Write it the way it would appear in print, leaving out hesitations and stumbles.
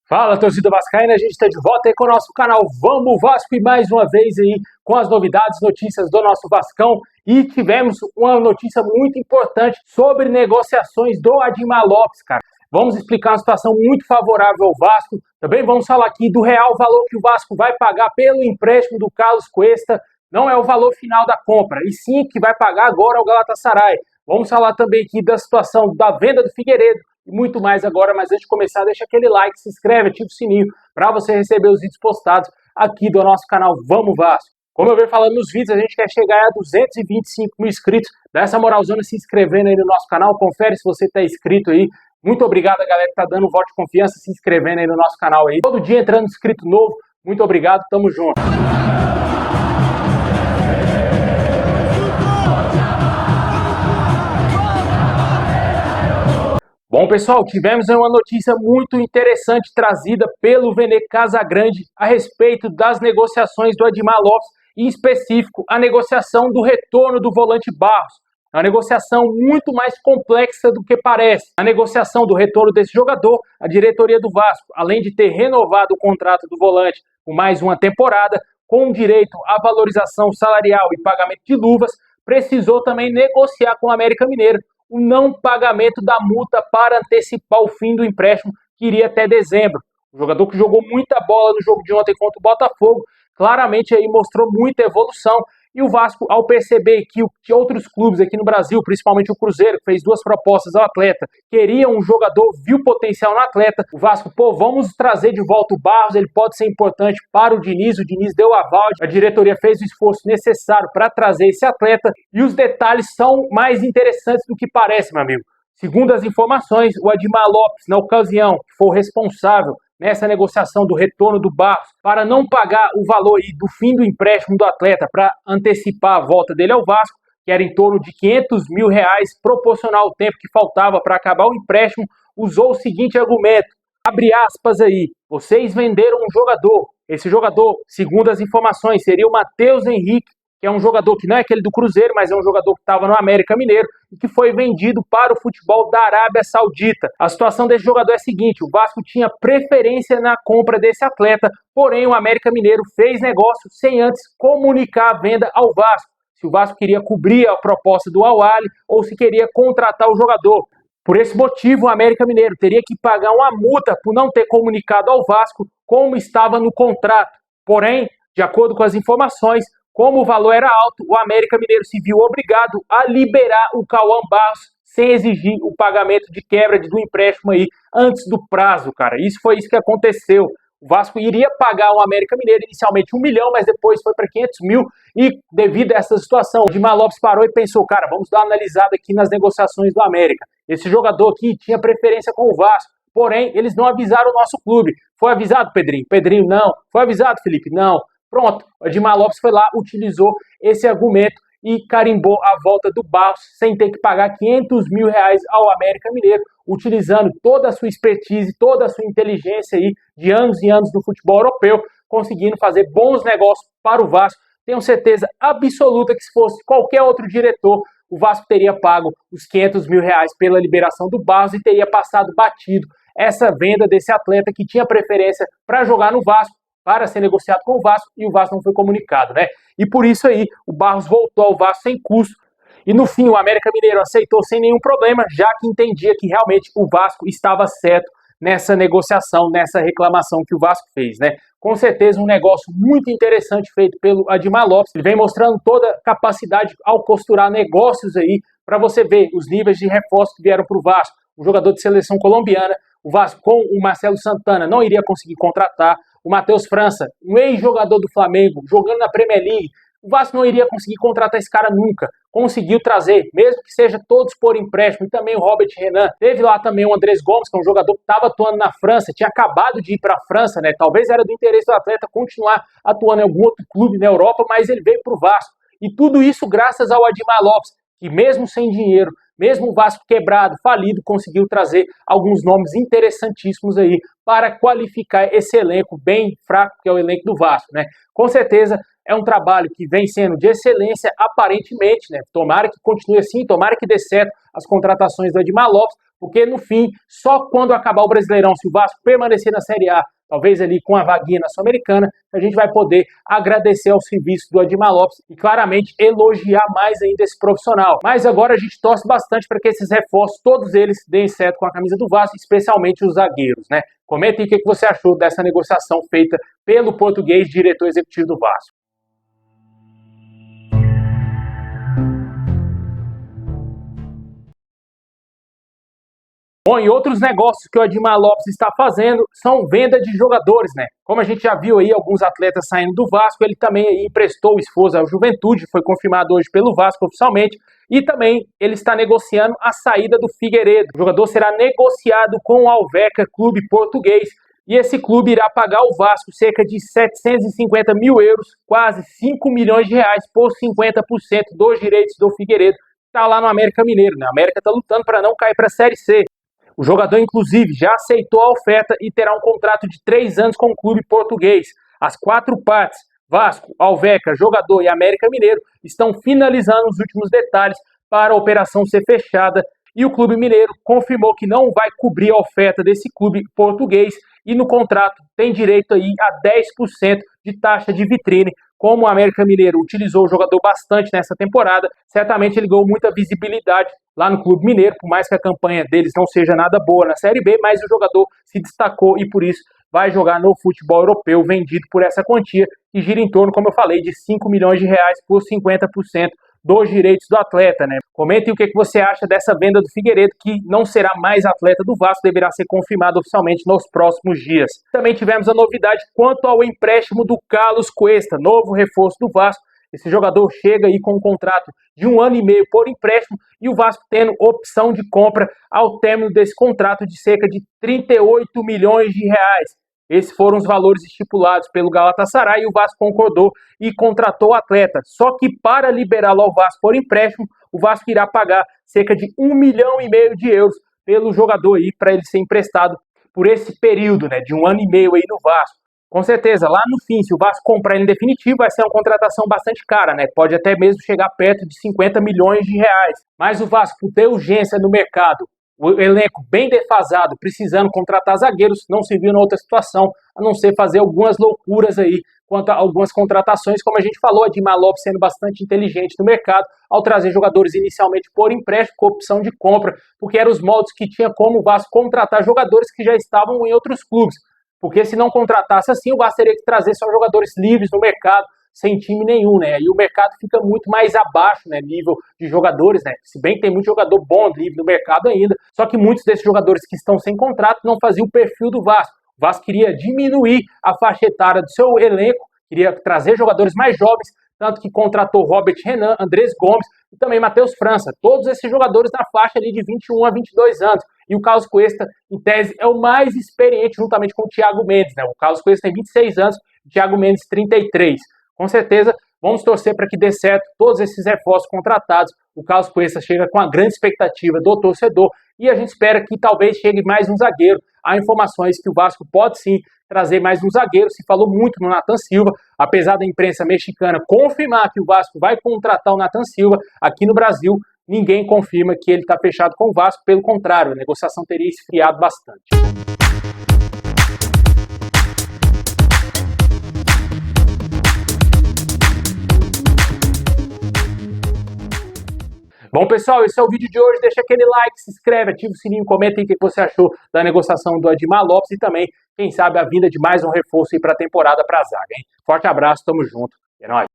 Fala, torcida vascaína, a gente está de volta aí com o nosso canal Vamos Vasco e mais uma vez aí com as novidades, notícias do nosso Vascão, e tivemos uma notícia muito importante sobre negociações do Admar Lopes, cara. Vamos explicar uma situação muito favorável ao Vasco, também vamos falar aqui do real valor que o Vasco vai pagar pelo empréstimo do Carlos Cuesta, não é o valor final da compra, e sim que vai pagar agora ao Galatasaray. Vamos falar também aqui da situação da venda do Figueiredo, e muito mais agora, mas antes de começar, deixa aquele like, se inscreve, ativa o sininho para você receber os vídeos postados aqui do nosso canal Vamos Vasco. Como eu venho falando nos vídeos, a gente quer chegar a 225 mil inscritos. Dá essa moralzona se inscrevendo aí no nosso canal, confere se você está inscrito aí. Muito obrigado a galera que tá dando um voto de confiança, se inscrevendo aí no nosso canal aí. Todo dia entrando inscrito novo. Muito obrigado, tamo junto. Bom, pessoal, tivemos uma notícia muito interessante trazida pelo Vene Casagrande a respeito das negociações do Admar Lopes, em específico a negociação do retorno do volante Barros. É uma negociação muito mais complexa do que parece. A negociação do retorno desse jogador, a diretoria do Vasco, além de ter renovado o contrato do volante por mais uma temporada, com direito à valorização salarial e pagamento de luvas, precisou também negociar com o América Mineiro o não pagamento da multa para antecipar o fim do empréstimo, que iria até dezembro. O jogador que jogou muita bola no jogo de ontem contra o Botafogo, claramente aí mostrou muita evolução, e o Vasco, ao perceber que outros clubes aqui no Brasil, principalmente o Cruzeiro, que fez 2 propostas ao atleta, queriam um jogador, viu potencial no atleta, o Vasco, vamos trazer de volta o Barros, ele pode ser importante para o Diniz deu aval, a diretoria fez o esforço necessário para trazer esse atleta, e os detalhes são mais interessantes do que parece, meu amigo. Segundo as informações, o Admar Lopes, na ocasião, que foi o responsável nessa negociação do retorno do Barros, para não pagar o valor aí do fim do empréstimo do atleta para antecipar a volta dele ao Vasco, que era em torno de R$500 mil, proporcional ao tempo que faltava para acabar o empréstimo, usou o seguinte argumento, abre aspas aí, vocês venderam um jogador, esse jogador, segundo as informações, seria o Matheus Henrique, que é um jogador que não é aquele do Cruzeiro, mas é um jogador que estava no América Mineiro e que foi vendido para o futebol da Arábia Saudita. A situação desse jogador é a seguinte, o Vasco tinha preferência na compra desse atleta, porém o América Mineiro fez negócio sem antes comunicar a venda ao Vasco. Se o Vasco queria cobrir a proposta do Al Ahly ou se queria contratar o jogador. Por esse motivo, o América Mineiro teria que pagar uma multa por não ter comunicado ao Vasco como estava no contrato. Porém, de acordo com as informações, como o valor era alto, o América Mineiro se viu obrigado a liberar o Cauã Barros sem exigir o pagamento de quebra do empréstimo aí antes do prazo, cara. Isso foi isso que aconteceu. O Vasco iria pagar o América Mineiro inicialmente 1 milhão, mas depois foi para 500 mil e devido a essa situação, o Admar Lopes parou e pensou, cara, vamos dar uma analisada aqui nas negociações do América. Esse jogador aqui tinha preferência com o Vasco, porém eles não avisaram o nosso clube. Foi avisado, Pedrinho? Pedrinho, não. Foi avisado, Felipe? Não. Pronto, o Admar Lopes foi lá, utilizou esse argumento e carimbou a volta do Barros sem ter que pagar R$500 mil ao América Mineiro, utilizando toda a sua expertise, toda a sua inteligência aí de anos e anos do futebol europeu, conseguindo fazer bons negócios para o Vasco. Tenho certeza absoluta que se fosse qualquer outro diretor, o Vasco teria pago os R$500 mil pela liberação do Barros e teria passado batido essa venda desse atleta que tinha preferência para jogar no Vasco, para ser negociado com o Vasco, e o Vasco não foi comunicado, né? E por isso aí, o Barros voltou ao Vasco sem custo, e no fim o América Mineiro aceitou sem nenhum problema, já que entendia que realmente o Vasco estava certo nessa negociação, nessa reclamação que o Vasco fez, né? Com certeza um negócio muito interessante feito pelo Admar Lopes, ele vem mostrando toda a capacidade ao costurar negócios aí, para você ver os níveis de reforço que vieram para o Vasco. O jogador de seleção colombiana, o Vasco com o Marcelo Santana não iria conseguir contratar, o Matheus França, um ex-jogador do Flamengo, jogando na Premier League, o Vasco não iria conseguir contratar esse cara nunca. Conseguiu trazer, mesmo que seja todos por empréstimo, e também o Robert Renan. Teve lá também o Andrés Gomes, que é um jogador que estava atuando na França, tinha acabado de ir para a França, né? Talvez era do interesse do atleta continuar atuando em algum outro clube na Europa, mas ele veio para o Vasco. E tudo isso graças ao Admar Lopes, que mesmo sem dinheiro, mesmo o Vasco quebrado, falido, conseguiu trazer alguns nomes interessantíssimos aí para qualificar esse elenco bem fraco que é o elenco do Vasco, né? Com certeza é um trabalho que vem sendo de excelência aparentemente, né? Tomara que continue assim, tomara que dê certo as contratações do Admar Lopes, porque no fim, só quando acabar o Brasileirão, se o Vasco permanecer na Série A, talvez ali com a vaguinha na Sul-Americana, a gente vai poder agradecer ao serviço do Admar Lopes e claramente elogiar mais ainda esse profissional. Mas agora a gente torce bastante para que esses reforços, todos eles, deem certo com a camisa do Vasco, especialmente os zagueiros, né? Comenta aí o que você achou dessa negociação feita pelo português diretor executivo do Vasco. Bom, e outros negócios que o Admar Lopes está fazendo são venda de jogadores, né? Como a gente já viu aí alguns atletas saindo do Vasco, ele também aí emprestou o esforço ao Juventude, foi confirmado hoje pelo Vasco oficialmente, e também ele está negociando a saída do Figueiredo. O jogador será negociado com o Alverca, clube português, e esse clube irá pagar ao Vasco cerca de 750 mil euros, quase 5 milhões de reais, por 50% dos direitos do Figueiredo, que está lá no América Mineiro, né? A América está lutando para não cair para a Série C. O jogador, inclusive, já aceitou a oferta e terá um contrato de 3 anos com o clube português. As 4 partes, Vasco, Alverca, jogador e América Mineiro, estão finalizando os últimos detalhes para a operação ser fechada. E o clube mineiro confirmou que não vai cobrir a oferta desse clube português e no contrato tem direito aí a 10% de taxa de vitrine. Como o América Mineiro utilizou o jogador bastante nessa temporada, certamente ele ganhou muita visibilidade lá no Clube Mineiro, por mais que a campanha deles não seja nada boa na Série B, mas o jogador se destacou e por isso vai jogar no futebol europeu, vendido por essa quantia, que gira em torno, como eu falei, de 5 milhões de reais por 50% dos direitos do atleta, né? Comentem o que você acha dessa venda do Figueiredo, que não será mais atleta do Vasco, deverá ser confirmado oficialmente nos próximos dias. Também tivemos a novidade quanto ao empréstimo do Carlos Cuesta, novo reforço do Vasco. Esse jogador chega aí com um contrato de 1 ano e meio por empréstimo e o Vasco tendo opção de compra ao término desse contrato de cerca de 38 milhões de reais. Esses foram os valores estipulados pelo Galatasaray e o Vasco concordou e contratou o atleta. Só que para liberá-lo ao Vasco por empréstimo, o Vasco irá pagar cerca de 1,5 milhão de euros pelo jogador aí para ele ser emprestado por esse período, né, de 1 ano e meio aí no Vasco. Com certeza, lá no fim, se o Vasco comprar ele em definitivo, vai ser uma contratação bastante cara, né? Pode até mesmo chegar perto de 50 milhões de reais. Mas o Vasco, por ter urgência no mercado, o elenco bem defasado, precisando contratar zagueiros, não se viu em outra situação, a não ser fazer algumas loucuras aí quanto a algumas contratações, como a gente falou, a Admar Lopes sendo bastante inteligente no mercado, ao trazer jogadores inicialmente por empréstimo, com opção de compra, porque eram os moldes que tinha como o Vasco contratar jogadores que já estavam em outros clubes. Porque se não contratasse assim, o Vasco teria que trazer só jogadores livres no mercado, sem time nenhum, né? E o mercado fica muito mais abaixo, né? Nível de jogadores, né? Se bem que tem muito jogador bom livre no mercado ainda, só que muitos desses jogadores que estão sem contrato não faziam o perfil do Vasco. O Vasco queria diminuir a faixa etária do seu elenco, queria trazer jogadores mais jovens, tanto que contratou Robert Renan, Andrés Gomes e também Matheus França. Todos esses jogadores na faixa ali de 21 a 22 anos. E o Carlos Cuesta, em tese, é o mais experiente juntamente com o Thiago Mendes, né? O Carlos Cuesta tem 26 anos, o Thiago Mendes 33. Com certeza, vamos torcer para que dê certo todos esses reforços contratados. O Carlos Cuesta chega com a grande expectativa do torcedor e a gente espera que talvez chegue mais um zagueiro. Há informações que o Vasco pode sim trazer mais um zagueiro. Se falou muito no Nathan Silva, apesar da imprensa mexicana confirmar que o Vasco vai contratar o Nathan Silva, aqui no Brasil ninguém confirma que ele está fechado com o Vasco, pelo contrário, a negociação teria esfriado bastante. Bom, pessoal, esse é o vídeo de hoje. Deixa aquele like, se inscreve, ativa o sininho, comenta aí o que você achou da negociação do Admar Lopes e também, quem sabe, a vinda de mais um reforço aí para a temporada para a zaga, hein? Forte abraço, tamo junto. É nóis.